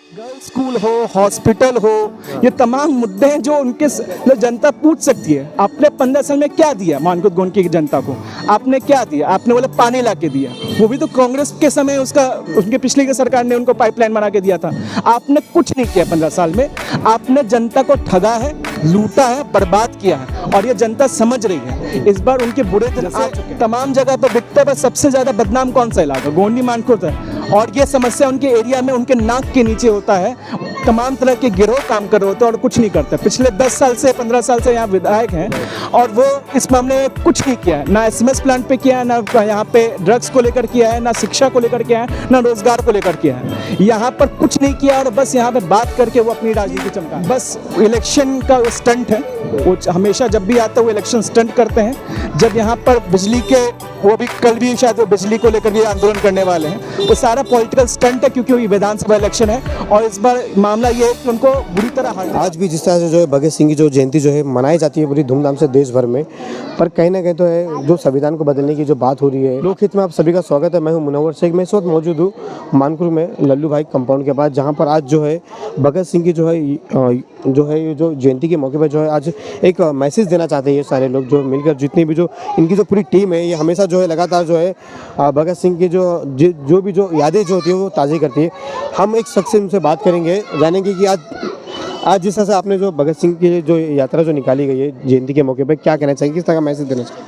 Girls school हो, hospital हो, ये तमाम मुद्दे हैं जो जनता पूछ सकती है। आपने 15 साल में क्या दिया मानकोट गोंड की जनता को? आपने क्या दिया? आपने बोले पानी ला के दिया, वो भी तो कांग्रेस के समय उनके पिछली की सरकार ने उनको पाइपलाइन बना के दिया था। आपने कुछ नहीं किया 15 साल में। आपने जनता को ठगा है, लूटा है, बर्बाद किया है, और ये जनता समझ रही है। इस बार उनके बुरे दिन आ चुके हैं। तमाम जगह पर बिकते पर सबसे ज्यादा बदनाम कौन सा इलाका? गोंडी मानकोट है, और ये समस्या उनके एरिया में उनके नाक के नीचे होता है। तमाम तरह के गिरोह काम कर रहे होते हैं और कुछ नहीं करते। पिछले 10 साल से 15 साल से यहाँ विधायक हैं और वो इस मामले में कुछ नहीं किया है। ना एसएमएस प्लांट पे किया है, ना यहाँ पे ड्रग्स को लेकर किया है, ना शिक्षा को लेकर किया है, ना रोजगार को लेकर किया है। यहाँ पर कुछ नहीं किया और बस यहाँ पे बात करके वो अपनी राजनीति चमका। बस इलेक्शन का स्टंट है, वो हमेशा जब भी आता है वो इलेक्शन स्टंट करते हैं। जब यहाँ पर बिजली के, वो भी कल भी शायद वो बिजली को लेकर के आंदोलन करने वाले हैं, वो सारा पॉलिटिकल स्टंट है, क्योंकि विधानसभा इलेक्शन है। और इस बार मामला ये है कि उनको बुरी तरह हार। आज भी जिस तरह से जो है भगत सिंह की जो जयंती जो है मनाई जाती है पूरी धूमधाम से देश भर में, पर कहीं ना कहीं तो है जो संविधान को बदलने की जो बात हो रही है। लोकहित में आप सभी का स्वागत है। मैं हूं मुनव्वर शेख। मैं इस वक्त मौजूद हूँ मानकुर में लल्लू भाई कंपाउंड के पास, जहाँ पर आज जो है भगत सिंह की जो है जो जयंती के मौके पर जो है आज एक मैसेज देना चाहते हैं ये सारे लोग जो मिलकर, जितनी भी जो इनकी जो पूरी टीम है, ये हमेशा जो है लगातार जो है भगत सिंह की जो भी जो यादें जो होती है वो ताज़ी करती है। हम एक शख्स से उनसे बात करेंगे, जानेंगे कि आज जिस तरह से आपने जो भगत सिंह की जो यात्रा जो निकाली गई है जयंती के मौके पर, क्या कहना चाहिए, किस तरह का मैसेज देना चाहिए?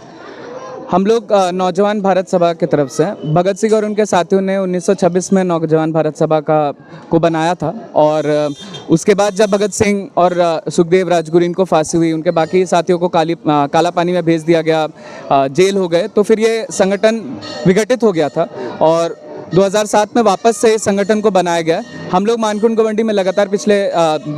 हम लोग नौजवान भारत सभा की तरफ से भगत सिंह और उनके साथियों ने 1926 में नौजवान भारत सभा को बनाया था, और उसके बाद जब भगत सिंह और सुखदेव राजगुरु इनको फांसी हुई, उनके बाकी साथियों को काला पानी में भेज दिया गया, जेल हो गए, तो फिर ये संगठन विघटित हो गया था और 2007 में वापस से इस संगठन को बनाया गया। हम लोग मानकुट गोवंडी में लगातार पिछले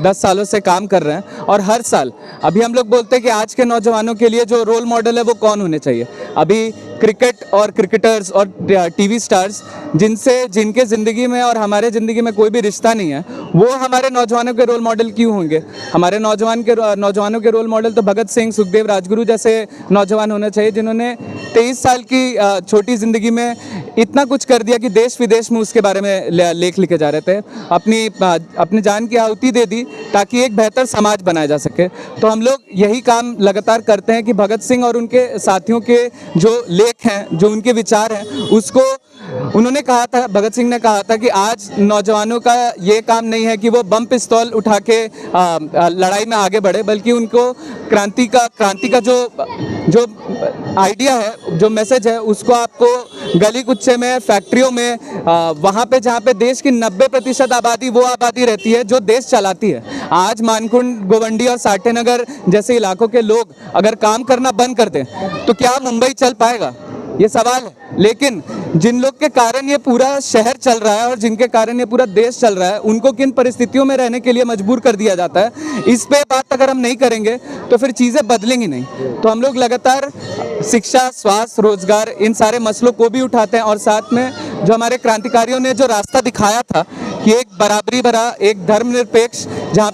10 सालों से काम कर रहे हैं, और हर साल अभी हम लोग बोलते हैं कि आज के नौजवानों के लिए जो रोल मॉडल है वो कौन होने चाहिए। अभी क्रिकेट और क्रिकेटर्स और टीवी स्टार्स जिनके ज़िंदगी में और हमारे ज़िंदगी में कोई भी रिश्ता नहीं है, वो हमारे नौजवानों के रोल मॉडल क्यों होंगे? हमारे नौजवानों के रोल मॉडल तो भगत सिंह, सुखदेव राजगुरु जैसे नौजवान होने चाहिए, जिन्होंने 23 साल की छोटी ज़िंदगी में इतना कुछ कर दिया कि देश विदेश में उसके बारे में लेख लिखे जा रहे थे। अपनी जान की आहुति दे दी ताकि एक बेहतर समाज बनाया जा सके। तो हम लोग यही काम लगातार करते हैं कि भगत सिंह और उनके साथियों के जो लेख हैं, जो उनके विचार हैं, उसको उन्होंने कहा था, भगत सिंह ने कहा था कि आज नौजवानों का ये काम नहीं है कि वो बम पिस्तौल उठा के लड़ाई में आगे बढ़े, बल्कि उनको क्रांति का जो आइडिया है, जो मैसेज है, उसको आपको गली कुच्चे में, फैक्ट्रियों में, वहाँ पे जहाँ पे देश की 90% आबादी वो आबादी रहती है जो देश चलाती है। आज मानकुट गोवंडी और साठे नगर जैसे इलाकों के लोग अगर काम करना बंद कर दें तो क्या मुंबई चल पाएगा? ये सवाल है। लेकिन जिन लोग के कारण ये पूरा शहर चल रहा है और जिनके कारण ये पूरा देश चल रहा है, उनको किन परिस्थितियों में रहने के लिए मजबूर कर दिया जाता है, इस पे बात अगर हम नहीं करेंगे तो फिर चीज़ें बदलेंगी नहीं। तो हम लोग लगातार शिक्षा, स्वास्थ्य, रोजगार, इन सारे मसलों को भी उठाते हैं, और साथ में जो हमारे क्रांतिकारियों ने जो रास्ता दिखाया था कि एक बराबरी भरा, एक धर्मनिरपेक्ष, जहाँ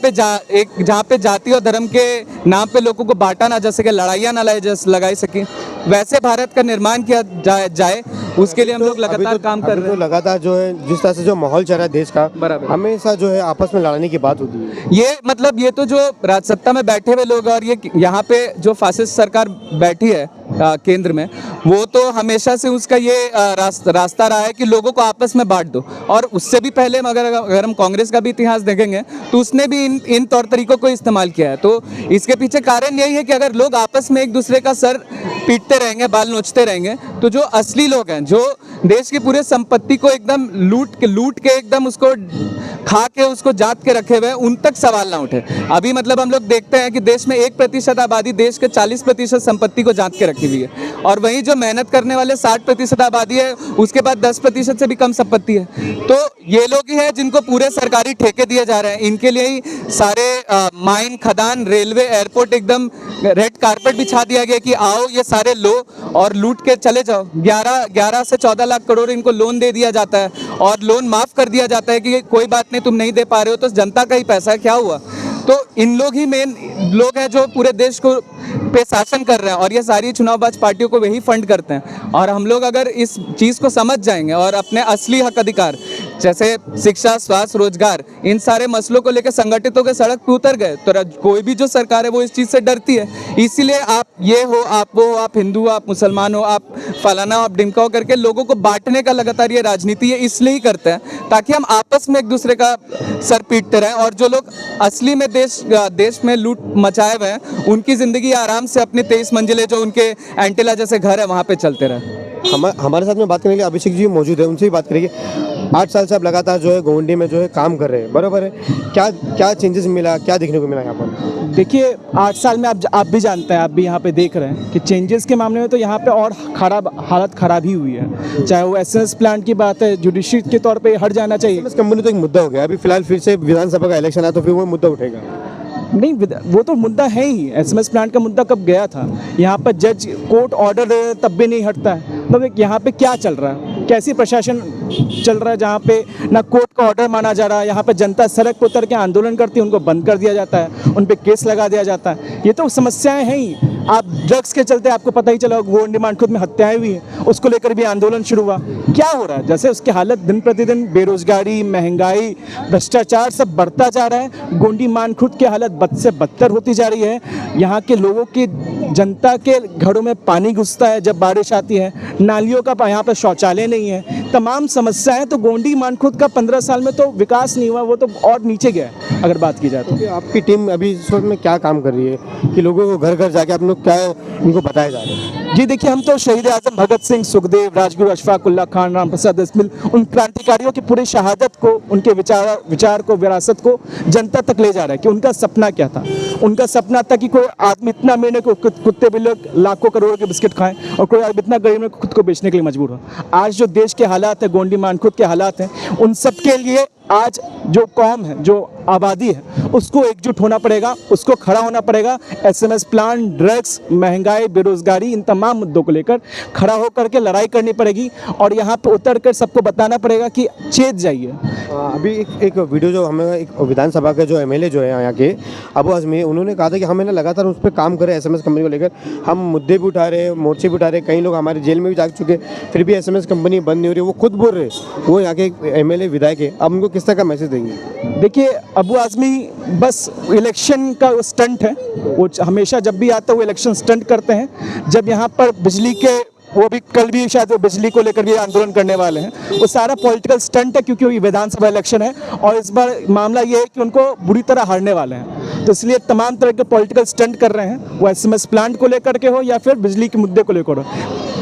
पे जाति और धर्म के नाम पे लोगों को बांटा ना जा सके, लड़ाइयाँ ना लगाई सके, वैसे भारत का निर्माण किया जाए, उसके लिए हम लोग लगातार काम कर रहे हैं। लगातार जो है जिस तरह से जो माहौल चल रहा है देश का, बराबर, हमेशा जो है आपस में लड़ने की बात होती है। ये तो जो राज सत्ता में बैठे हुए लोग और ये यहाँ पे जो फासिस्ट सरकार बैठी है केंद्र में, वो तो हमेशा से उसका ये रास्ता रहा है कि लोगों को आपस में बांट दो। और उससे भी पहले अगर हम कांग्रेस का भी इतिहास देखेंगे तो उसने भी इन तौर तरीकों को इस्तेमाल किया है। तो इसके पीछे कारण यही है कि अगर लोग आपस में एक दूसरे का सर पीटते रहेंगे, बाल नोचते रहेंगे, तो जो असली लोग हैं, जो देश की पूरे संपत्ति को एकदम लूट के एकदम उसको खा के उसको जात के रखे हुए, उन तक सवाल ना उठे। अभी मतलब हम लोग देखते हैं कि देश में 1% आबादी देश के 40% संपत्ति को जात के रखी हुई है, और वहीं जो मेहनत करने वाले 60% आबादी है, उसके बाद 10% से भी कम संपत्ति है। तो ये लोग ही हैं जिनको पूरे सरकारी ठेके दिए जा रहे हैं। इनके लिए ही सारे माइन, खदान, रेलवे, एयरपोर्ट एकदम रेड कारपेट बिछा दिया गया कि आओ ये सारे लो और लूट के चले जाओ। 11 से 14 लाख करोड़ इनको लोन दे दिया जाता है, और लोन माफ़ कर दिया जाता है कि कोई बात नहीं, तुम नहीं दे पा रहे हो तो जनता का ही पैसा है, क्या हुआ। तो इन लोग ही मेन लोग हैं जो पूरे देश को पे शासन कर रहे हैं, और ये सारी चुनावबाज पार्टियों को वही फंड करते हैं। और हम लोग अगर इस चीज़ को समझ जाएंगे और अपने असली हक अधिकार जैसे शिक्षा, स्वास्थ्य, रोजगार, इन सारे मसलों को लेकर संगठित होकर सड़क पे उतर गए। तो कोई भी जो सरकार है वो इस चीज़ से डरती है। इसीलिए आप ये हो, आप वो हो, आप हिंदू हो, आप मुसलमान हो, आप फलाना हो, आप डिमका हो करके लोगों को बांटने का लगातार ये राजनीति है, इसलिए ही करते हैं ताकि हम आपस में एक दूसरे का सर पीटते रहें। और जो लोग असली में देश में लूट मचाए हुए हैं उनकी ज़िंदगी आराम से अपनी 23 मंजिलें जो उनके एंटीला जैसे घर है वहाँ पे चलते रहे। हमारे साथ में बात करने के लिए अभिषेक जी मौजूद है, उनसे भी बात करेंगे। 8 साल से आप लगातार जो है गोवंडी में जो है काम कर रहे हैं, बराबर है? क्या क्या चेंजेस मिला, क्या देखने को मिला यहाँ पर? देखिए 8 साल में आप भी जानते हैं, आप भी यहाँ पे देख रहे हैं कि चेंजेस के मामले में तो यहाँ पे और हालत ख़राब ही हुई है। चाहे वो एसएमएस प्लांट की बात है, जुडिशरी के तौर पे हट जाना चाहिए। एसएमएस कंपनी तो एक मुद्दा हो गया, अभी फिलहाल फिर से विधानसभा का इलेक्शन है तो फिर वो मुद्दा उठेगा। नहीं, वो तो मुद्दा है ही। एसएमएस प्लांट का मुद्दा कब गया था? यहाँ पर जज कोर्ट ऑर्डर दे रहे तब भी नहीं हटता है। मतलब यहाँ पे क्या चल रहा है, कैसी प्रशासन चल रहा है जहाँ पे ना कोर्ट का ऑर्डर माना जा रहा है। यहाँ पे जनता सड़क पर उतर के आंदोलन करती है, उनको बंद कर दिया जाता है, उन पे केस लगा दिया जाता है। ये तो समस्याएं हैं ही। आप ड्रग्स के चलते आपको पता ही चला, गोवंडी मानखुद में हत्याएं हुई हैं, उसको लेकर भी आंदोलन शुरू हुआ। क्या हो रहा है? जैसे उसकी हालत दिन प्रतिदिन बेरोजगारी, महंगाई, भ्रष्टाचार सब बढ़ता जा रहा है। गोवंडी मानखुद की हालत बद से बदतर होती जा रही है। यहाँ के लोगों की, जनता के घरों में पानी घुसता है जब बारिश आती है, नालियों का यहाँ पर शौचालय नहीं है, तमाम समस्याएं। तो गोवंडी मानखुद का 15 साल में तो विकास नहीं हुआ, वो तो और नीचे गया है अगर बात की जाए तो। आपकी टीम अभी इस वक्त में क्या काम कर रही है कि लोगों को घर घर जाके आप लोग क्या इनको बताया जा रहा है? जी देखिए, हम तो शहीद आजम भगत सिंह, सुखदेव, राजगुरु अशफाक उल्लाह खान, राम प्रसाद बिस्मिल, उन क्रांतिकारियों की पूरी शहादत को, उनके विचार को, विरासत को जनता तक ले जा रहा है कि उनका सपना क्या था। उनका सपना था कि कोई आदमी इतना अमीर को कुत्ते बिल्ले लाखों करोड़ों के बिस्किट खाएं और कोई आदमी इतना गरीब में खुद को बेचने के लिए मजबूर हो। आज जो देश के हालात है, गोवंडी मानखुद के हालात हैं, उन सब के लिए आज जो कौम है, जो आबादी है, उसको एकजुट होना पड़ेगा, उसको खड़ा होना पड़ेगा। एसएमएस प्लांट, ड्रग्स, महंगाई, बेरोजगारी, इन तमाम मुद्दों को लेकर खड़ा होकर के लड़ाई करनी पड़ेगी और यहाँ पे उतर कर सबको बताना पड़ेगा कि चेत जाइए। अभी एक वीडियो जो हमें एक विधानसभा के जो एमएलए जो है यहाँ के अबू आजमी, उन्होंने कहा था कि हमें ना लगातार उस पर काम करें, एसएमएस कंपनी को लेकर हम मुद्दे भी उठा रहे हैं, मोर्चे भी उठा रहे हैं, कई लोग हमारे जेल में भी जा चुके, फिर भी एसएमएस कंपनी बंद नहीं हो रही। वो खुद बोल रहे, वो यहाँ के एमएलए विधायक है। अब उनको किस तरह का मैसेज देंगे? देखिए, अबू आजमी बस इलेक्शन का स्टंट है। वो हमेशा जब भी आता है वो इलेक्शन स्टंट करते हैं। जब यहाँ पर बिजली के, वो भी कल भी शायद वो बिजली को लेकर भी आंदोलन करने वाले हैं, वो सारा पॉलिटिकल स्टंट है क्योंकि ये विधानसभा इलेक्शन है और इस बार मामला ये है कि उनको बुरी तरह हारने वाले हैं। तो इसलिए तमाम तरह के पॉलिटिकल स्टंट कर रहे हैं, वो एसएमएस प्लांट को लेकर के हो या फिर बिजली के मुद्दे को लेकर हो।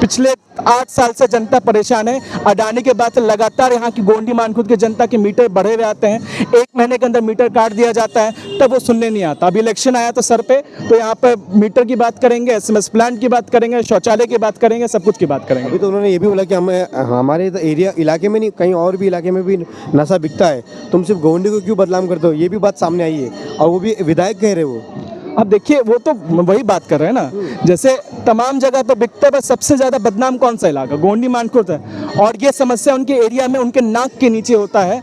पिछले 8 साल से जनता परेशान है। अडानी के बाद लगातार यहाँ की गोवंडी मानखुद की जनता के मीटर बढ़े हुए आते हैं। 1 महीने के अंदर मीटर काट दिया जाता है, तब वो सुनने नहीं आता। अभी इलेक्शन आया तो सर पे, तो यहाँ पे मीटर की बात करेंगे, एसएमएस प्लांट की बात करेंगे, शौचालय की बात करेंगे, सब कुछ की बात करेंगे। अभी तो उन्होंने ये भी बोला कि हमारे एरिया इलाके में नहीं, कहीं और भी इलाके में भी नशा बिकता है, तुम सिर्फ गोवंडी को क्यों बदनाम करते हो? ये भी बात सामने आई है और वो भी विधायक कह रहे हो। अब देखिए, वो तो वही बात कर रहे हैं ना, जैसे तमाम जगह पे बिकता है, बस सबसे ज़्यादा बदनाम कौन सा इलाका? गोवंडी मानखुद है। और ये समस्या उनके एरिया में, उनके नाक के नीचे होता है।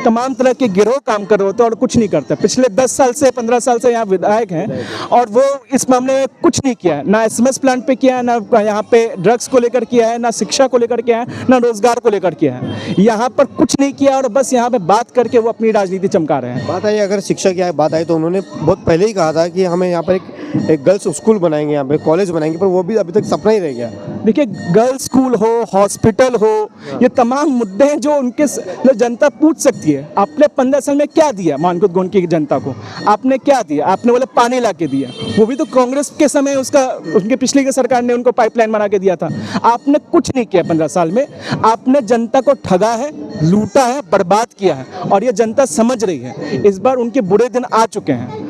तमाम तरह के गिरोह काम कर रहे होते हैं और कुछ नहीं करते। पिछले 10 साल से, 15 साल से यहाँ विधायक हैं और वो इस मामले में कुछ नहीं किया है। ना एसएमएस प्लांट पे किया है, ना यहाँ पे ड्रग्स को लेकर किया है, ना शिक्षा को लेकर किया है, ना रोजगार को लेकर किया है। यहाँ पर कुछ नहीं किया और बस यहाँ पे बात करके वो अपनी राजनीति चमका रहे हैं। बात आई अगर शिक्षा की बात आई तो उन्होंने बहुत पहले ही कहा था कि हमें यहाँ पर एक गर्ल्स स्कूल बनाएंगे, यहाँ पे कॉलेज बनाएंगे, पर वो भी अभी तक सपना ही रह गया। देखिए, गर्ल्स स्कूल हो, हॉस्पिटल हो, ये तमाम मुद्दे हैं जो उनके जनता पूछ सकती है। आपने 15 साल में क्या दिया मानखुद गोवंडी की जनता को? आपने क्या दिया? आपने बोले पानी ला के दिया, वो भी तो कांग्रेस के समय उनके पिछली की सरकार ने उनको पाइपलाइन बना के दिया था। आपने कुछ नहीं किया 15 साल में। आपने जनता को ठगा है, लूटा है, बर्बाद किया है और ये जनता समझ रही है। इस बार उनके बुरे दिन आ चुके हैं।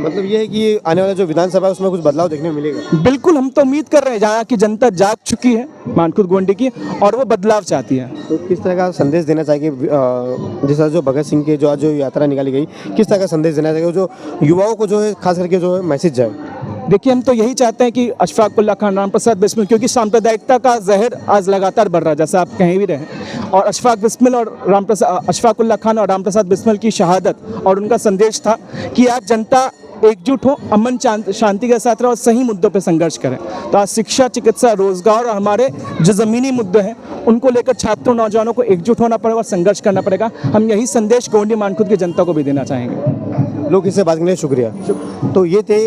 मतलब ये है कि आने वाला जो विधानसभा है उसमें कुछ बदलाव देखने को मिलेगा। बिल्कुल, हम तो उम्मीद कर रहे हैं, जहाँ की जनता जाग चुकी है मानखुद गोवंडी की और वो बदलाव चाहती है। तो किस तरह का संदेश देना चाहिए, जिस तरह जो भगत सिंह के जो आज जो यात्रा निकाली गई, किस तरह का संदेश देना चाहिए जो युवाओं को जो है खास करके जो है मैसेज जाए? देखिए, हम तो यही चाहते हैं कि अशफाक उल्लाह खान, राम प्रसाद बिस्मिल, क्योंकि सांप्रदायिकता का जहर आज लगातार बढ़ रहा है, जैसा आप कहीं भी रहे, और अशफाक उल्लाह खान और राम प्रसाद बिस्मिल की शहादत और उनका संदेश था कि आज जनता एकजुट हो, अमन शांति के साथ रहो और सही मुद्दों पे संघर्ष करें। तो आज शिक्षा, चिकित्सा, रोजगार और हमारे जो ज़मीनी मुद्दे हैं उनको लेकर छात्रों, नौजवानों को एकजुट होना पड़ेगा और संघर्ष करना पड़ेगा। हम यही संदेश गोंडी मानखुद की जनता को भी देना चाहेंगे। लोग इससे बात करने के लिए शुक्रिया। तो ये थे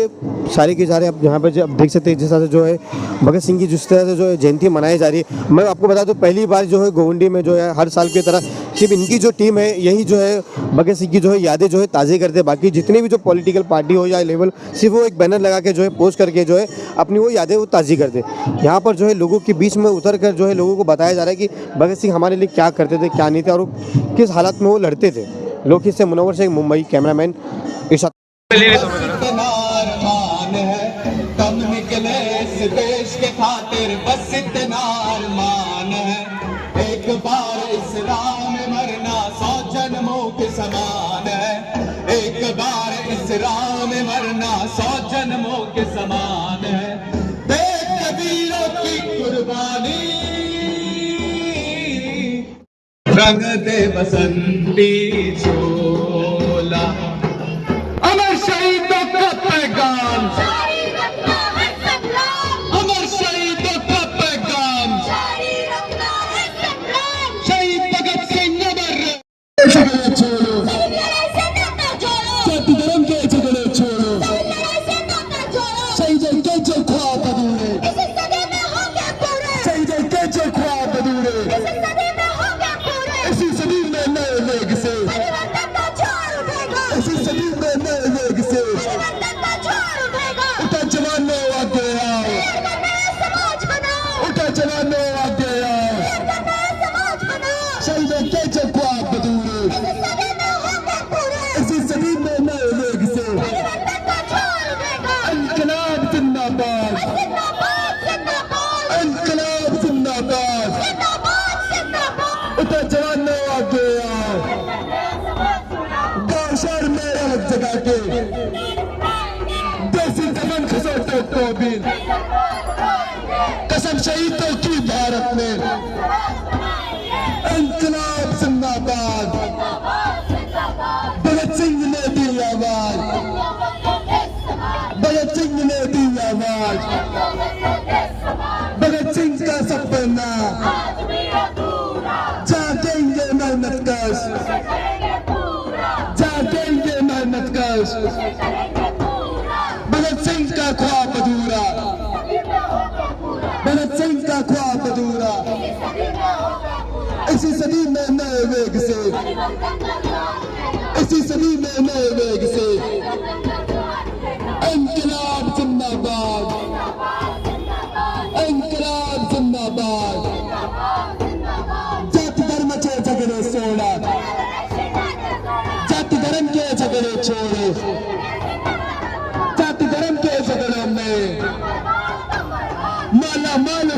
सारे के सारे, आप यहाँ पे अब देख सकते हैं जिस तरह से जो है भगत सिंह की जिस तरह से जो है जयंती मनाई जा रही है। मैं आपको बता दूं पहली बार जो है गोवंडी में जो है हर साल की तरह सिर्फ इनकी जो टीम है यही जो है भगत सिंह की जो है यादें जो है ताज़ी करते हैं। बाकी जितनी भी जो पॉलिटिकल पार्टी हो या लेवल, सिर्फ वो एक बैनर लगा के जो है पोस्ट करके जो है अपनी वो यादें वो ताज़ी करते। यहाँ पर जो है लोगों के बीच में उतर कर जो है लोगों को बताया जा रहा है कि भगत सिंह हमारे लिए क्या करते थे, क्या नहीं थे और किस हालात में वो लड़ते थे। लोकहित से मुनव्वर शेख, मुंबई। कैमरामैन इरशाद। इतना अरमान है कम निकले इस देश के खातिर, बस इतना अरमान है। एक बार इस राह में मरना 100 जन्मों के समान है। एक बार इस राह में मरना 100 जन्मों के समान है। देख वीरों की कुर्बानी, रंग दे बसंती चोला, अमर शहीदों का पैगाम, जारी रखना है संग्राम, अमर शहीदों का पैगाम, जारी रखना है संग्राम। शहीद भगत सिंह अमर झगड़े छोड़ो, लड़ाई से नाता जोड़ो, जाति धर्म के झगड़े छोड़ो, लड़ाई से नाता जोड़ो। शहीदों के जो ख्वाब अधूरे, इस सदी में हो गया पूरे, शहीदों के जो ख्वाब अधूरे, इस सदी में हो गया पूरे। इसी सदी में नए वेग से, परिवर्तन का ज्वार उठेगा, इसी सदी में नए वेग से परिवर्तन का ज्वार उठेगा। उठा जवानों आगे आओ, एक नया समाज बनाओ, उठा जवानों आगे आओ, एक नया समाज बनाओ। शहीदों के जो ख्वाब अधूरे, इस सदी में हो गया पूरे, इसी सदी में नए वेग से परिवर्तन का ज्वार उठेगा। इनकलाब जिंदाबाद, जिंदाबाद जिंदाबाद इनकलाब जिंदाबाद, जिंदाबाद जिंदाबाद। उठा जवानों आगे आओ, गाँव शहर में अलग जगह के देसी कफन खसोटों को भी कसम शहीदों की भारत में। इनकलाब जिंदाबाद, भगत सिंह ने दी आवाज, भगत सिंह ने दी आवाज, भगत सिंह का सपना जागेंगे मेहनत कश, जागेंगे मेहनत कश। भगत सिंह का ख्वाब अधूरा, भगत सिंह का ख्वाब अधूरा, इसी सदी में नए वेग से, इसी सदी में नए वेग से इनकलाब जिंदाबाद, इनकलाब जिंदाबाद। जाति धर्म के झगड़े छोड़ा, जाति धर्म के झगड़े छोड़ो, जाति धर्म के झगड़ों में माला माल